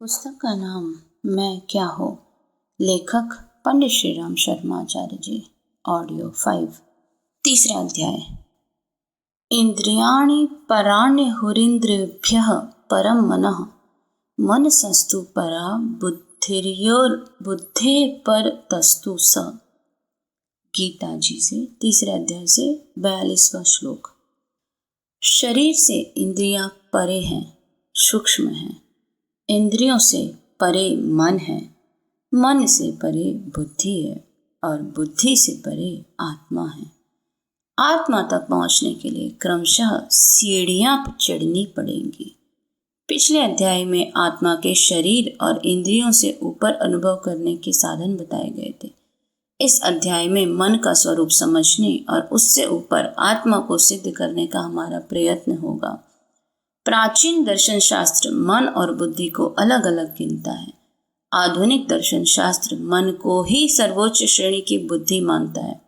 पुस्तक का नाम मैं क्या हूँ। लेखक पंडित श्री राम शर्मा आचार्य जी। ऑडियो 5। तीसरा अध्याय। इंद्रियाणि पराण्यहुरिन्द्रियभ्यः परम मनः मनसस्तु परा बुद्धेः परतस्तु स। गीता जी से तीसरे अध्याय से 42वां श्लोक। शरीर से इंद्रियां परे हैं, सूक्ष्म हैं। इंद्रियों से परे मन है, मन से परे बुद्धि है और बुद्धि से परे आत्मा है। आत्मा तक पहुंचने के लिए क्रमशः सीढ़ियां चढ़नी पड़ेंगी। पिछले अध्याय में आत्मा के शरीर और इंद्रियों से ऊपर अनुभव करने के साधन बताए गए थे। इस अध्याय में मन का स्वरूप समझने और उससे ऊपर आत्मा को सिद्ध करने का हमारा प्रयत्न होगा। प्राचीन दर्शन शास्त्र मन और बुद्धि को अलग अलग गिनता है। आधुनिक दर्शन शास्त्र मन को ही सर्वोच्च श्रेणी की बुद्धि मानता है।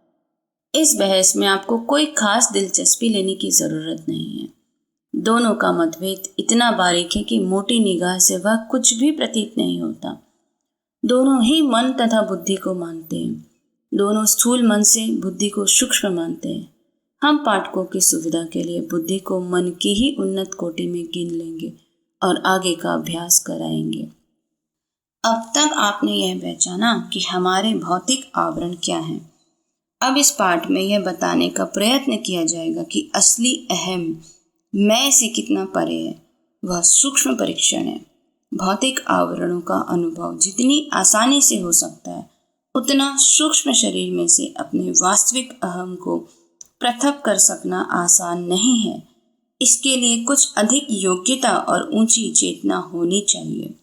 इस बहस में आपको कोई खास दिलचस्पी लेने की जरूरत नहीं है। दोनों का मतभेद इतना बारीक है कि मोटी निगाह से वह कुछ भी प्रतीत नहीं होता। दोनों ही मन तथा बुद्धि को मानते हैं। दोनों स्थूल मन से बुद्धि को सूक्ष्म मानते हैं। हम पाठकों की सुविधा के लिए बुद्धि को मन की ही उन्नत कोटि में गिन लेंगे और आगे का अभ्यास कराएंगे। अब तक आपने यह पहचाना कि हमारे भौतिक आवरण क्या हैं। अब इस पाठ में यह बताने का प्रयत्न किया जाएगा कि असली अहम मैं से कितना परे है। वह सूक्ष्म परीक्षण है। भौतिक आवरणों का अनुभव जितनी आसानी से हो सकता है, उतना सूक्ष्म शरीर में से अपने वास्तविक अहम को पृथक कर सकना आसान नहीं है। इसके लिए कुछ अधिक योग्यता और ऊंची चेतना होनी चाहिए।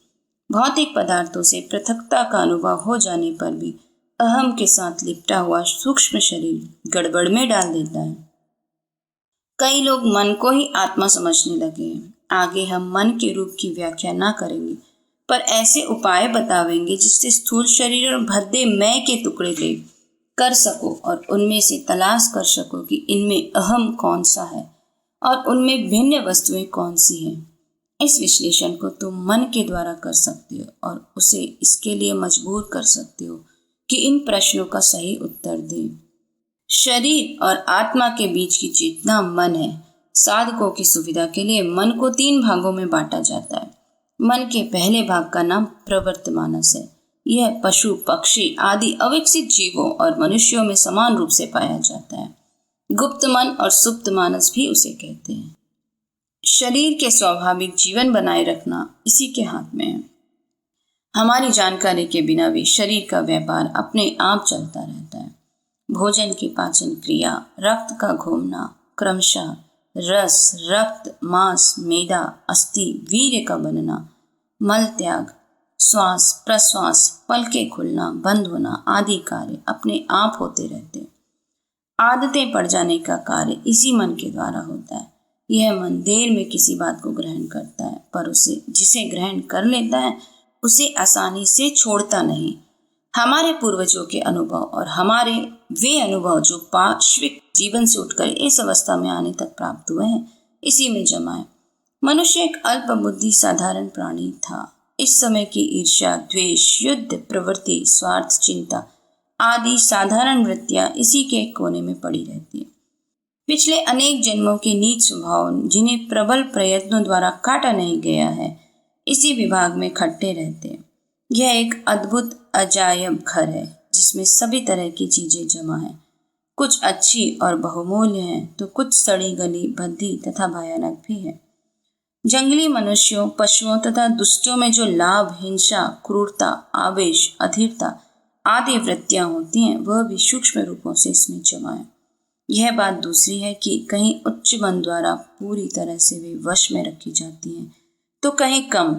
भौतिक पदार्थों से पृथकता का अनुभव हो जाने पर भी अहम के साथ लिपटा हुआ सूक्ष्म शरीर गड़बड़ में डाल देता है। कई लोग मन को ही आत्मा समझने लगे हैं। आगे हम मन के रूप की व्याख्या ना करेंगे, पर ऐसे उपाय बतावेंगे जिससे स्थूल शरीर और भद्दे मैं के टुकड़े ले कर सको और उनमें से तलाश कर सको कि इनमें अहम कौन सा है और उनमें भिन्न वस्तुएं कौन सी हैं। इस विश्लेषण को तुम मन के द्वारा कर सकते हो और उसे इसके लिए मजबूर कर सकते हो कि इन प्रश्नों का सही उत्तर दे। शरीर और आत्मा के बीच की चेतना मन है। साधकों की सुविधा के लिए मन को 3 भागों में बांटा जाता है। मन के पहले भाग का नाम प्रवृत्त मानस है। यह पशु, पक्षी आदि अविकसित जीवों और मनुष्यों में समान रूप से पाया जाता है। गुप्त मन और सुप्त मानस भी उसे कहते हैं। शरीर के स्वाभाविक जीवन बनाए रखना इसी के हाथ में है। हमारी जानकारी के बिना भी शरीर का व्यापार अपने आप चलता रहता है। भोजन की पाचन क्रिया, रक्त का घूमना, क्रमशः रस, रक्त, मांस, मेदा, अस्थि, वीर्य का बनना, मल त्याग, श्वास प्रश्वास, पलके खुलना, बंद होना आदि कार्य अपने आप होते रहते। आदतें पड़ जाने का कार्य इसी मन के द्वारा होता है। यह मन देर में किसी बात को ग्रहण करता है, पर उसे जिसे ग्रहण कर लेता है उसे आसानी से छोड़ता नहीं। हमारे पूर्वजों के अनुभव और हमारे वे अनुभव जो पाश्विक जीवन से उठकर इस अवस्था में आने तक प्राप्त हुए हैं, इसी में जमा है। मनुष्य एक अल्प बुद्धि साधारण प्राणी था। इस समय की ईर्ष्या, द्वेष, युद्ध प्रवृत्ति, स्वार्थ, चिंता आदि साधारण वृत्तियां इसी के कोने में पड़ी रहती है। पिछले अनेक जन्मों के नीच स्वभाव जिन्हें प्रबल प्रयत्नों द्वारा काटा नहीं गया है, इसी विभाग में खट्टे रहते हैं। यह एक अद्भुत अजायब घर है जिसमें सभी तरह की चीजें जमा हैं। कुछ अच्छी और बहुमूल्य हैं तो कुछ सड़ी गली, भद्दी तथा भयानक भी है। जंगली मनुष्यों, पशुओं तथा दुष्टों में जो लाभ, हिंसा, क्रूरता, आवेश, अधीरता आदि वृत्तियां होती हैं, वह भी सूक्ष्म रूपों से इसमें जमा है। यह बात दूसरी है कि कहीं उच्च मन द्वारा पूरी तरह से वे वश में रखी जाती हैं, तो कहीं कम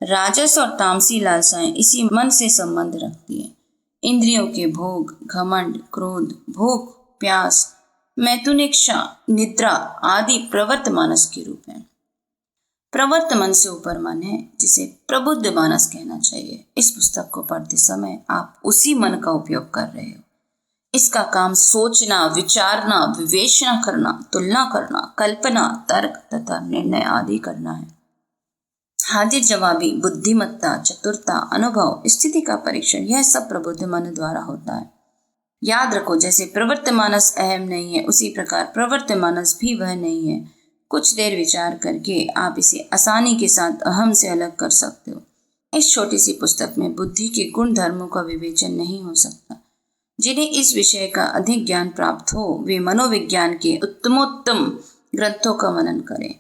राजस और तामसी लालसाएं इसी मन से संबंध रखती है। इंद्रियों के भोग, घमंड, क्रोध, भूख, प्यास, मैथुनेच्छा, निद्रा आदि प्रवृत्त मानस के रूप हैं। प्रवृत्त मन से ऊपर मन है जिसे प्रबुद्ध मानस कहना चाहिए। इस पुस्तक को पढ़ते समय आप उसी मन का उपयोग कर रहे हो। इसका काम सोचना, विचारना, विवेचना करना, तुलना करना, कल्पना, तर्क तथा निर्णय आदि करना है। हाजिर जवाबी, बुद्धिमत्ता, चतुरता, अनुभव, स्थिति का परीक्षण, यह सब प्रबुद्ध मन द्वारा होता है। याद रखो, जैसे प्रवृत्त मानस अहम नहीं है, उसी प्रकार प्रवृत्त मानस भी वह नहीं है। कुछ देर विचार करके आप इसे आसानी के साथ अहम से अलग कर सकते हो। इस छोटी सी पुस्तक में बुद्धि के गुण धर्मों का विवेचन नहीं हो सकता। जिन्हें इस विषय का अधिक ज्ञान प्राप्त हो, वे मनोविज्ञान के उत्तमोत्तम ग्रंथों का मनन करें।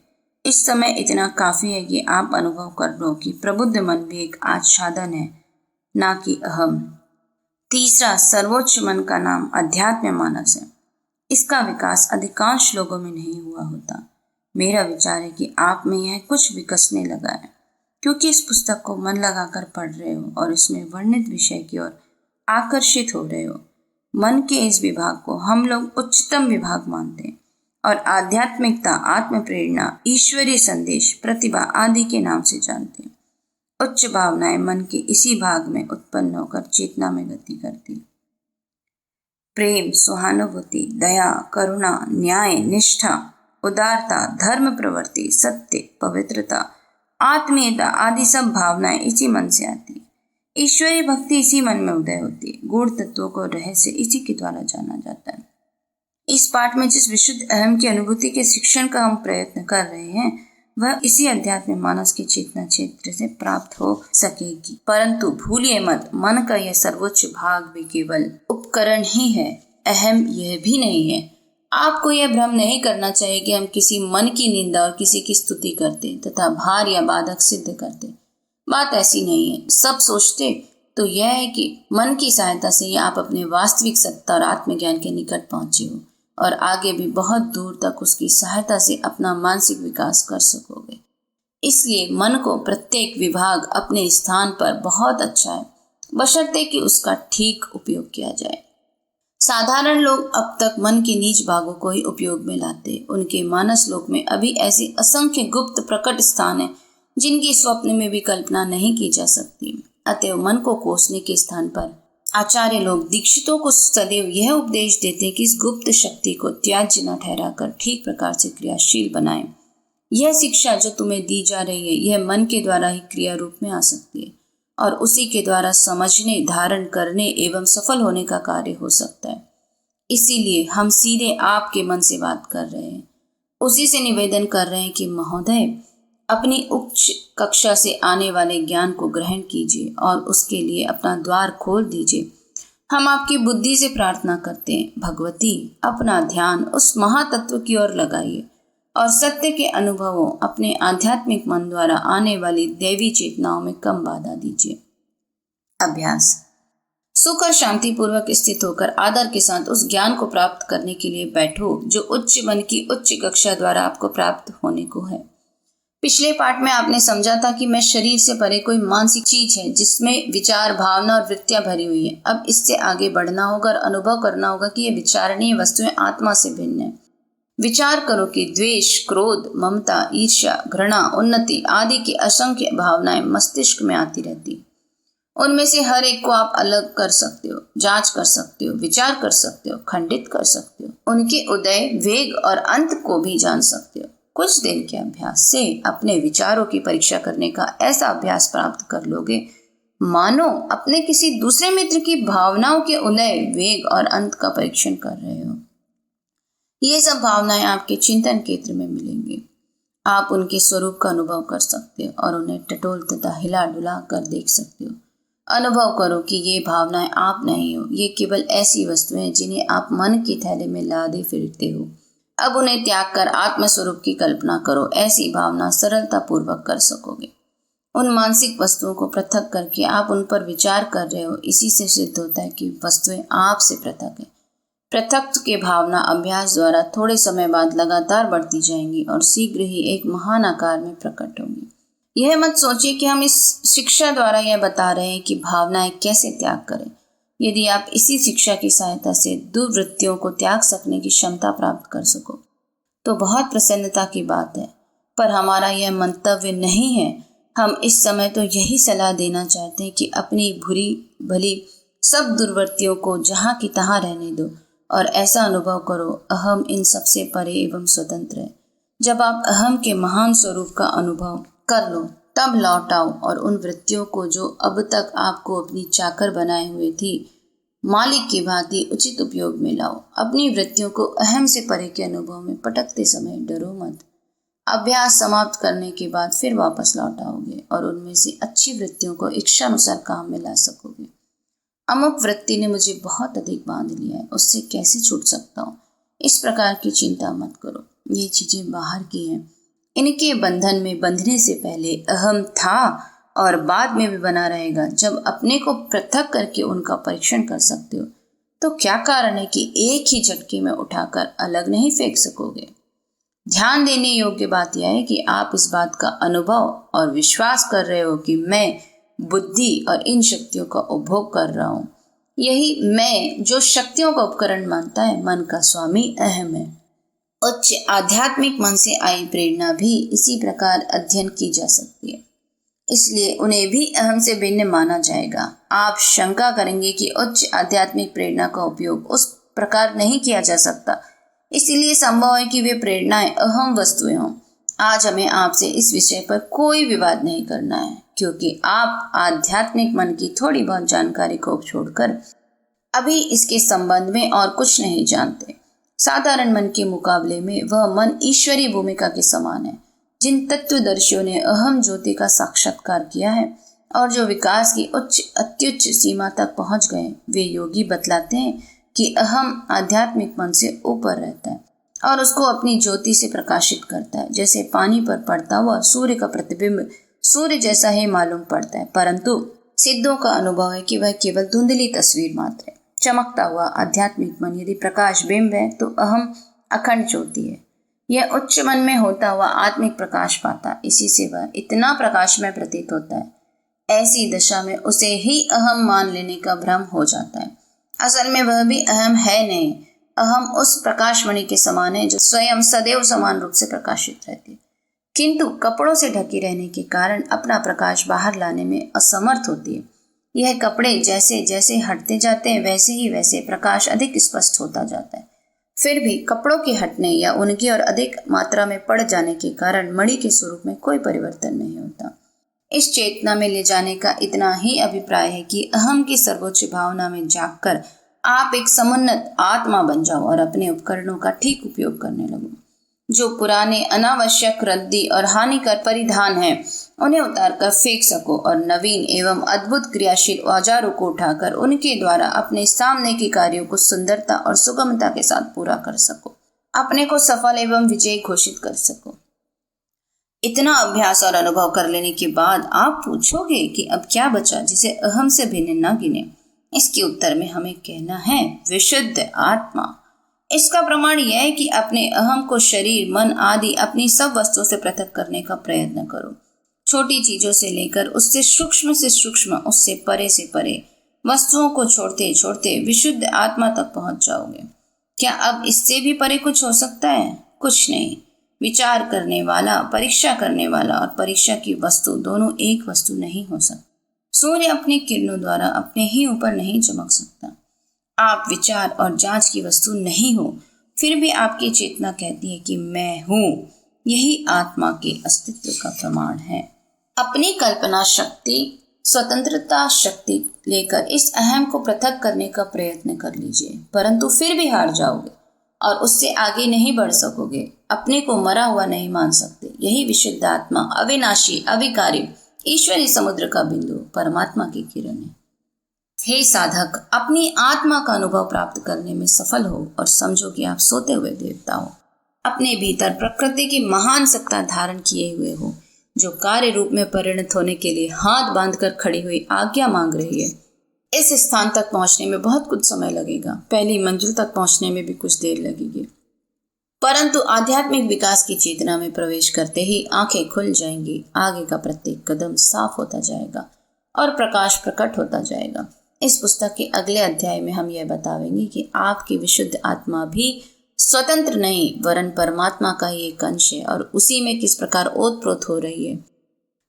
इस समय इतना काफी है कि आप अनुभव कर लो कि प्रबुद्ध मन भी एक आच्छादन है, ना कि अहम। तीसरा, सर्वोच्च मन का नाम अध्यात्म मानस है। इसका विकास अधिकांश लोगों में नहीं हुआ होता। मेरा विचार है कि आप में यह कुछ विकसने लगा है, क्योंकि इस पुस्तक को मन लगाकर पढ़ रहे हो और इसमें वर्णित विषय की ओर आकर्षित हो रहे हो। मन के इस विभाग को हम लोग उच्चतम विभाग मानते हैं और आध्यात्मिकता, आत्म प्रेरणा, ईश्वरीय संदेश, प्रतिभा आदि के नाम से जानते हैं। उच्च भावनाएं मन के इसी भाग में उत्पन्न होकर चेतना में गति करती। प्रेम, सहानुभूति, दया, करुणा, न्याय, निष्ठा, उदारता, धर्म प्रवृत्ति, सत्य, पवित्रता, आत्मीयता आदि सब भावनाएं इसी मन से आती है। ईश्वरीय भक्ति इसी मन में उदय होती है। गूढ़ तत्वों को रहस्य इसी के द्वारा जाना जाता है। इस पाठ में जिस विशुद्ध अहम की अनुभूति के शिक्षण का हम प्रयत्न कर रहे हैं, वह इसी अध्यात्म मानस के चेतना क्षेत्र से प्राप्त हो सकेगी। परंतु भूलिए मत, मन का यह सर्वोच्च भाग भी केवल उपकरण ही है, अहम यह भी नहीं है। आपको यह भ्रम नहीं करना चाहिए कि हम किसी मन की निंदा और किसी की स्तुति करते तथा भार या बाधक सिद्ध करते। बात ऐसी नहीं है। सब सोचते तो यह है कि मन की सहायता से ही आप अपने वास्तविक सत्ता और आत्मज्ञान के निकट पहुंचे हो और आगे भी बहुत दूर तक उसकी सहायता से अपना मानसिक विकास कर सकोगे। इसलिए मन को प्रत्येक विभाग अपने स्थान पर बहुत अच्छा है, बशर्ते कि उसका ठीक उपयोग किया जाए। साधारण लोग अब तक मन के नीच भागों को ही उपयोग में लाते। उनके मानस लोक में अभी ऐसी असंख्य गुप्त प्रकट स्थान है जिनकी स्वप्न में भी कल्पना नहीं की जा सकती। अतएव मन को कोसने के स्थान पर आचार्य लोग दीक्षितों को सदैव यह उपदेश देते कि इस गुप्त शक्ति को त्याज्य न ठहराकर ठीक प्रकार से क्रियाशील बनाएं। यह शिक्षा जो तुम्हें दी जा रही है, यह मन के द्वारा ही क्रिया रूप में आ सकती है और उसी के द्वारा समझने, धारण करने एवं सफल होने का कार्य हो सकता है। इसीलिए हम सीधे आपके मन से बात कर रहे हैं, उसी से निवेदन कर रहे हैं कि महोदय, अपनी उच्च कक्षा से आने वाले ज्ञान को ग्रहण कीजिए और उसके लिए अपना द्वार खोल दीजिए। हम आपकी बुद्धि से प्रार्थना करते हैं, भगवती, अपना ध्यान उस महातत्व की ओर लगाइए और सत्य के अनुभवों, अपने आध्यात्मिक मन द्वारा आने वाली दैवी चेतनाओं में कम बाधा दीजिए। अभ्यास। सुख और शांति पूर्वक स्थित होकर आदर के साथ उस ज्ञान को प्राप्त करने के लिए बैठो जो उच्च मन की उच्च कक्षा द्वारा आपको प्राप्त होने को है। पिछले पाठ में आपने समझा था कि मैं शरीर से परे कोई मानसिक चीज है जिसमें विचार, भावना और वृत्तियां भरी हुई है। अब इससे आगे बढ़ना होगा और अनुभव करना होगा कि ये विचारणीय वस्तुएं आत्मा से भिन्न है। विचार करो कि द्वेष, क्रोध, ममता, ईर्ष्या, घृणा, उन्नति आदि की असंख्य भावनाएं मस्तिष्क में आती रहती। उनमें से हर एक को आप अलग कर सकते हो, जांच कर सकते हो, विचार कर सकते हो, खंडित कर सकते हो, उनके उदय, वेग और अंत को भी जान सकते हो। कुछ दिन के अभ्यास से अपने विचारों की परीक्षा करने का ऐसा अभ्यास प्राप्त कर लोगे मानो अपने किसी दूसरे मित्र की भावनाओं के उदय, वेग और अंत का परीक्षण कर रहे हो। ये सब भावनाएं आपके चिंतन केंद्र में मिलेंगी। आप उनके स्वरूप का अनुभव कर सकते हो और उन्हें टटोल तथा हिला डुला कर देख सकते हो। अनुभव करो कि ये भावनाएं आप नहीं हो, ये केवल ऐसी वस्तुएं हैं जिन्हें आप मन के थैले में लादे फिरते हो। अब उन्हें त्याग कर आत्म स्वरूप की कल्पना करो। ऐसी भावना सरलता पूर्वक कर सकोगे। उन मानसिक वस्तुओं को पृथक करके आप उन पर विचार कर रहे हो। इसी से सिद्ध होता है कि वस्तुएं आपसे पृथक है। पृथक के भावना अभ्यास द्वारा थोड़े समय बाद लगातार बढ़ती जाएंगी और शीघ्र ही एक महान आकार में प्रकट होंगी। यह मत सोचिए कि हम इस शिक्षा द्वारा यह बता रहे हैं कि भावनाएं कैसे त्याग करें। यदि आप इसी शिक्षा की सहायता से दुर्वृत्तियों को त्याग सकने की क्षमता प्राप्त कर सको तो बहुत प्रसन्नता की बात है, पर हमारा यह मंतव्य नहीं है। हम इस समय तो यही सलाह देना चाहते हैं कि अपनी बुरी भली सब दुर्वृत्तियों को जहाँ की तहाँ रहने दो और ऐसा अनुभव करो, अहम इन सबसे परे एवं स्वतंत्र है। जब आप अहम के महान स्वरूप का अनुभव कर लो तब लौट आओ और उन वृत्तियों को जो अब तक आपको अपनी चाकर बनाए हुए थी मालिक की भांति उचित उपयोग में लाओ। अपनी वृत्तियों को अहम से परे के अनुभव में पटकते समय डरो मत। अभ्यास समाप्त करने के बाद फिर वापस लौट आओगे और उनमें से अच्छी वृत्तियों को इच्छानुसार काम में ला सकोगे। अमुक वृत्ति ने मुझे बहुत अधिक बांध लिया है, उससे कैसे छूट सकता हूँ, इस प्रकार की चिंता मत करो। ये चीजें बाहर की हैं, इनके बंधन में बंधने से पहले अहम था और बाद में भी बना रहेगा। जब अपने को पृथक करके उनका परीक्षण कर सकते हो तो क्या कारण है कि एक ही झटके में उठाकर अलग नहीं फेंक सकोगे। ध्यान देने योग्य बात यह है कि आप इस बात का अनुभव और विश्वास कर रहे हो कि मैं बुद्धि और इन शक्तियों का उपभोग कर रहा हूँ। यही मैं जो शक्तियों का उपकरण मानता है मन का स्वामी अहम है। उच्च आध्यात्मिक मन से आई प्रेरणा भी इसी प्रकार अध्ययन की जा सकती है, इसलिए उन्हें भी अहम से भिन्न माना जाएगा। आप शंका करेंगे कि उच्च आध्यात्मिक प्रेरणा का उपयोग उस प्रकार नहीं किया जा सकता, इसीलिए संभव है कि वे प्रेरणाएं अहम वस्तुएं हों। आज हमें आपसे इस विषय पर कोई विवाद नहीं करना है, क्योंकि आप आध्यात्मिक मन की थोड़ी बहुत जानकारी को छोड़कर अभी इसके संबंध में और कुछ नहीं जानते। साधारण मन के मुकाबले में वह मन ईश्वरीय भूमिका के समान है। जिन तत्वदर्शियों ने अहम ज्योति का साक्षात्कार किया है और जो विकास की अत्युच्च सीमा तक पहुंच गए, वे योगी बतलाते हैं कि अहम आध्यात्मिक मन से ऊपर रहता है और उसको अपनी ज्योति से प्रकाशित करता है। जैसे पानी पर पड़ता हुआ सूर्य का प्रतिबिंब सूर्य जैसा ही मालूम पड़ता है, परंतु सिद्धों का अनुभव है कि वह केवल धुंधली तस्वीर मात्र है। चमकता हुआ आध्यात्मिक मन यदि प्रकाश बिंब है तो अहम अखंड ज्योति है। यह उच्च मन में होता हुआ आत्मिक प्रकाश पाता, इसी से वह इतना प्रकाशमय प्रतीत होता है। ऐसी दशा में उसे ही अहम मान लेने का भ्रम हो जाता है। असल में वह भी अहम है नहीं। अहम उस प्रकाशमणि के समान है जो स्वयं सदैव समान रूप से प्रकाशित रहती है, किंतु कपड़ों से ढकी रहने के कारण अपना प्रकाश बाहर लाने में असमर्थ होती है। यह कपड़े जैसे जैसे हटते जाते हैं वैसे ही वैसे प्रकाश अधिक स्पष्ट होता जाता है। फिर भी कपड़ों के हटने या उनकी और अधिक मात्रा में पड़ जाने के कारण मणि के स्वरूप में कोई परिवर्तन नहीं होता। इस चेतना में ले जाने का इतना ही अभिप्राय है कि अहम की सर्वोच्च भावना में जागकर आप एक समुन्नत आत्मा बन जाओ और अपने उपकरणों का ठीक उपयोग करने लगो। जो पुराने अनावश्यक रद्दी और हानिकर परिधान हैं उन्हें उतारकर फेंक सको और नवीन एवं अद्भुत क्रियाशील औजारों को उठाकर उनके द्वारा अपने सामने के कार्यों को सुंदरता और सुगमता के साथ पूरा कर सको, अपने को सफल एवं विजयी घोषित कर सको। इतना अभ्यास और अनुभव कर लेने के बाद आप पूछोगे कि अब क्या बचा जिसे अहम से भिन्न न गिने। इसके उत्तर में हमें कहना है विशुद्ध आत्मा। इसका प्रमाण यह है कि अपने अहम को शरीर मन आदि अपनी सब वस्तुओं से पृथक करने का प्रयत्न करो। छोटी चीजों से लेकर उससे सूक्ष्म उससे परे वस्तुओं को छोड़ते छोड़ते विशुद्ध आत्मा तक पहुंच जाओगे। क्या अब इससे भी परे कुछ हो सकता है? कुछ नहीं। विचार करने वाला, परीक्षा करने वाला और परीक्षा की वस्तु दोनों एक वस्तु नहीं हो सकती। सूर्य अपनी किरणों द्वारा अपने ही ऊपर नहीं चमक सकता। आप विचार और जांच की वस्तु नहीं हो, फिर भी आपकी चेतना कहती है कि मैं हूँ। यही आत्मा के अस्तित्व का प्रमाण है। अपनी कल्पना शक्ति, स्वतंत्रता शक्ति लेकर इस अहम को पृथक करने का प्रयत्न कर लीजिए, परंतु फिर भी हार जाओगे और उससे आगे नहीं बढ़ सकोगे। अपने को मरा हुआ नहीं मान सकते। यही विशुद्ध आत्मा, अविनाशी, अविकारी, ईश्वरी समुद्र का बिंदु, परमात्मा की किरण है। हे साधक, अपनी आत्मा का अनुभव प्राप्त करने में सफल हो और समझो कि आप सोते हुए देवता हो। अपने भीतर प्रकृति की महान सत्ता धारण किए हुए हो, जो कार्य रूप में परिणत होने के लिए हाथ बांधकर खड़ी हुई आज्ञा मांग रही है। इस स्थान तक पहुंचने में बहुत कुछ समय लगेगा, पहली मंजिल तक पहुंचने में भी कुछ देर लगेगी, परंतु आध्यात्मिक विकास की चेतना में प्रवेश करते ही आंखें खुल जाएंगी। आगे का प्रत्येक कदम साफ होता जाएगा और प्रकाश प्रकट होता जाएगा। इस पुस्तक के अगले अध्याय में हम यह बतावेंगे कि आपकी विशुद्ध आत्मा भी स्वतंत्र नहीं वरन परमात्मा का ही एक अंश है और उसी में किस प्रकार ओतप्रोत हो रही है।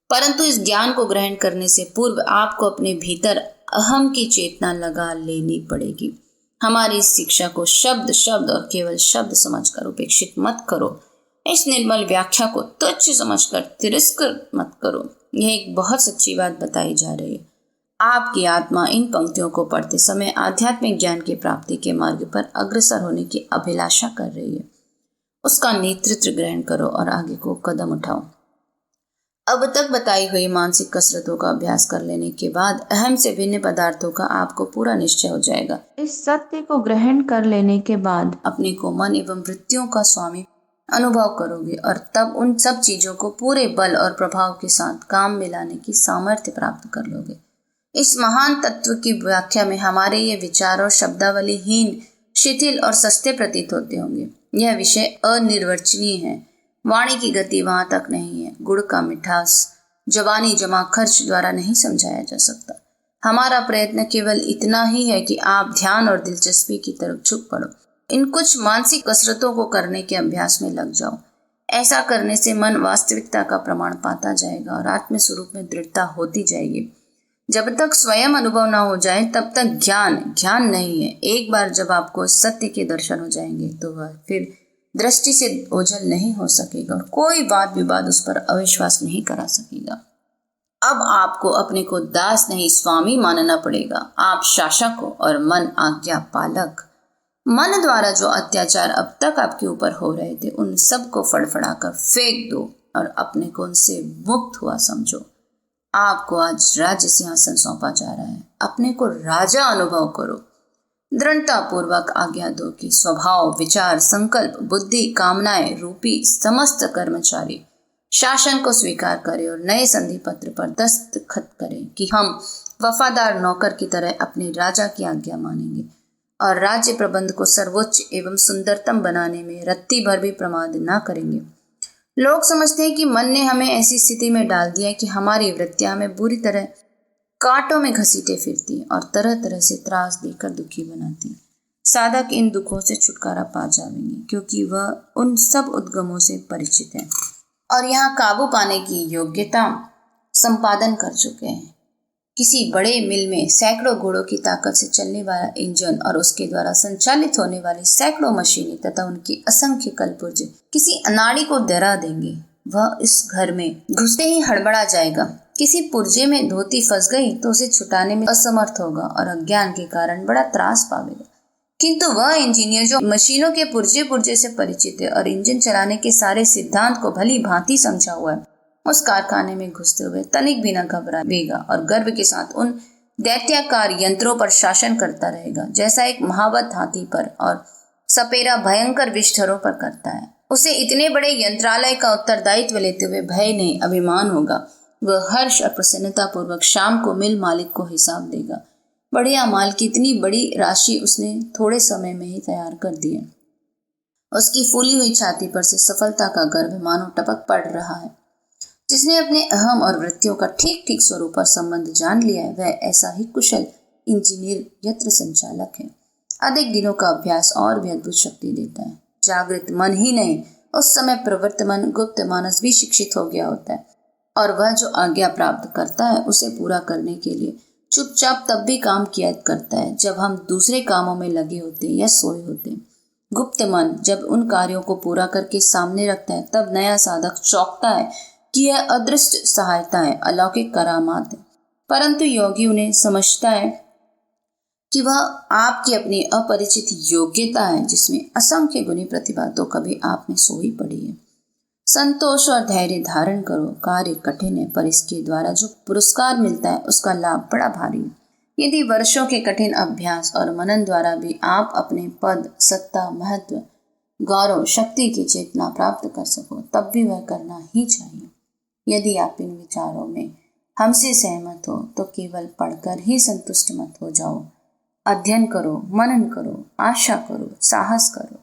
परंतु इस ज्ञान को ग्रहण करने से पूर्व आपको अपने भीतर अहम की चेतना लगा लेनी पड़ेगी। हमारी इस शिक्षा को शब्द शब्द और केवल शब्द समझकर उपेक्षित मत करो। इस निर्मल व्याख्या को तुच्छ समझकर तिरस्कृत मत करो। यह एक बहुत सच्ची बात बताई जा रही है। आपकी आत्मा इन पंक्तियों को पढ़ते समय आध्यात्मिक ज्ञान की प्राप्ति के मार्ग पर अग्रसर होने की अभिलाषा कर रही है। उसका नेतृत्व ग्रहण करो और आगे को कदम उठाओ। अब तक बताई हुई मानसिक कसरतों का अभ्यास कर लेने के बाद अहम से भिन्न पदार्थों का आपको पूरा निश्चय हो जाएगा। इस सत्य को ग्रहण कर लेने के बाद अपने को मन एवं वृत्तियों का स्वामी अनुभव करोगे और तब उन सब चीजों को पूरे बल और प्रभाव के साथ काम में लाने की सामर्थ्य प्राप्त कर लोगे। इस महान तत्व की व्याख्या में हमारे ये विचार और शब्दावलीहीन, शिथिल और सस्ते प्रतीत होते होंगे। यह विषय अनिर्वचनीय है। वाणी की गति वहां तक नहीं है। गुड़ का मिठास जबानी जमा खर्च द्वारा नहीं समझाया जा सकता। हमारा प्रयत्न केवल इतना ही है कि आप ध्यान और दिलचस्पी की तरफ झुक पड़ो। इन कुछ मानसिक कसरतों को करने के अभ्यास में लग जाओ। ऐसा करने से मन वास्तविकता का प्रमाण पाता जाएगा और आत्म स्वरूप में दृढ़ता होती जाएगी। जब तक स्वयं अनुभव ना हो जाए तब तक ज्ञान नहीं है। एक बार जब आपको सत्य के दर्शन हो जाएंगे तो वह फिर दृष्टि से ओझल नहीं हो सकेगा और कोई वाद विवाद उस पर अविश्वास नहीं करा सकेगा। अब आपको अपने को दास नहीं स्वामी मानना पड़ेगा। आप शासक हो और मन आज्ञा पालक। मन द्वारा जो अत्याचार अब तक आपके ऊपर हो रहे थे उन सब को फड़फड़ाकर फेंक दो और अपने को उनसे मुक्त हुआ समझो। आपको आज राज्य सिंहासन सौंपा जा रहा है। अपने को राजा अनुभव करो। दृढ़ता पूर्वक आज्ञा दो कि स्वभाव, विचार, संकल्प, बुद्धि, कामनाएं रूपी समस्त कर्मचारी शासन को स्वीकार करें और नए संधि पत्र पर दस्तखत करें कि हम वफादार नौकर की तरह अपने राजा की आज्ञा मानेंगे और राज्य प्रबंध को सर्वोच्च एवं सुंदरतम बनाने में रत्ती भर भी प्रमाद न करेंगे। लोग समझते हैं कि मन ने हमें ऐसी स्थिति में डाल दिया है कि हमारी वृत्तियां हमें बुरी तरह कांटों में घसीटे फिरती और तरह तरह से त्रास देकर दुखी बनाती। साधक इन दुखों से छुटकारा पा जाएंगे क्योंकि वह उन सब उद्गमों से परिचित है और यहाँ काबू पाने की योग्यता संपादन कर चुके हैं। किसी बड़े मिल में सैकड़ों घोड़ों की ताकत से चलने वाला इंजन और उसके द्वारा संचालित होने वाली सैकड़ों मशीनें तथा उनकी असंख्य कलपुर्जे किसी अनाड़ी को डरा देंगे। वह इस घर में घुसते ही हड़बड़ा जाएगा। किसी पुर्जे में धोती फंस गई तो उसे छुटाने में असमर्थ होगा और अज्ञान के कारण बड़ा त्रास पावेगा। किंतु वह इंजीनियर जो मशीनों के पुर्जे पुर्जे से परिचित है और इंजन चलाने के सारे सिद्धांत को भली भांति समझा हुआ है, उस कारखाने में घुसते हुए तनिक भी न घबराएगा और गर्व के साथ उन दैत्याकार यंत्रों पर शासन करता रहेगा जैसा एक महावत हाथी पर और सपेरा भयंकर विषधरों पर करता है। उसे इतने बड़े यंत्रालय का उत्तरदायित्व लेते हुए भय नहीं अभिमान होगा। वह हर्ष और प्रसन्नता पूर्वक शाम को मिल मालिक को हिसाब देगा। बढ़िया माल की इतनी बड़ी राशि उसने थोड़े समय में ही तैयार कर दी है। उसकी फूली हुई छाती पर से सफलता का गर्व मानो टपक पड़ रहा है। जिसने अपने अहम और वृत्तियों का ठीक ठीक स्वरूप और संबंध जान लिया है वह ऐसा ही कुशल इंजीनियर यंत्र संचालक है। अधिक दिनों का अभ्यास और भी अद्भुत शक्ति देता है। जागृत मन ही नहीं, उस समय प्रवृत्त मन, गुप्त मानस भी शिक्षित हो गया होता है और वह जो आज्ञा प्राप्त करता है उसे पूरा करने के लिए चुपचाप तब भी काम किया करता है जब हम दूसरे कामों में लगे होते या सोए होते। गुप्त मन जब उन कार्यों को पूरा करके सामने रखता है तब नया साधक चौंकता है कि यह अदृष्ट सहायता है, अलौकिक करामात है। परंतु योगी उन्हें समझता है कि वह आपकी अपनी अपरिचित योग्यता है जिसमें असंख्य गुनी प्रतिभा तो कभी आप में सोई पड़ी है। संतोष और धैर्य धारण करो। कार्य कठिन है पर इसके द्वारा जो पुरस्कार मिलता है उसका लाभ बड़ा भारी है। यदि वर्षों के कठिन अभ्यास और मनन द्वारा भी आप अपने पद, सत्ता, महत्व, गौरव, शक्ति की चेतना प्राप्त कर सको तब भी वह करना ही चाहिए। यदि आप इन विचारों में हमसे सहमत हो तो केवल पढ़कर ही संतुष्ट मत हो जाओ। अध्ययन करो, मनन करो, आशा करो, साहस करो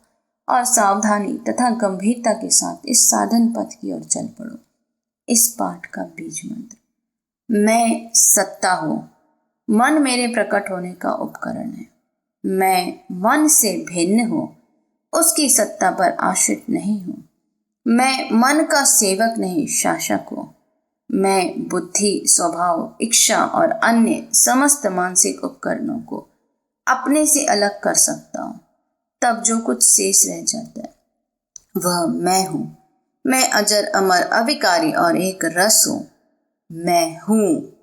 और सावधानी तथा गंभीरता के साथ इस साधन पथ की ओर चल पड़ो। इस पाठ का बीज मंत्र, मैं सत्ता हूँ, मन मेरे प्रकट होने का उपकरण है। मैं मन से भिन्न हूँ, उसकी सत्ता पर आश्रित नहीं हूँ। मैं मन का सेवक नहीं शासक हूँ। मैं बुद्धि, स्वभाव, इच्छा और अन्य समस्त मानसिक उपकरणों को अपने से अलग कर सकता हूँ। तब जो कुछ शेष रह जाता है वह मैं हूँ। मैं अजर, अमर, अविकारी और एक रस हूँ। मैं हूँ।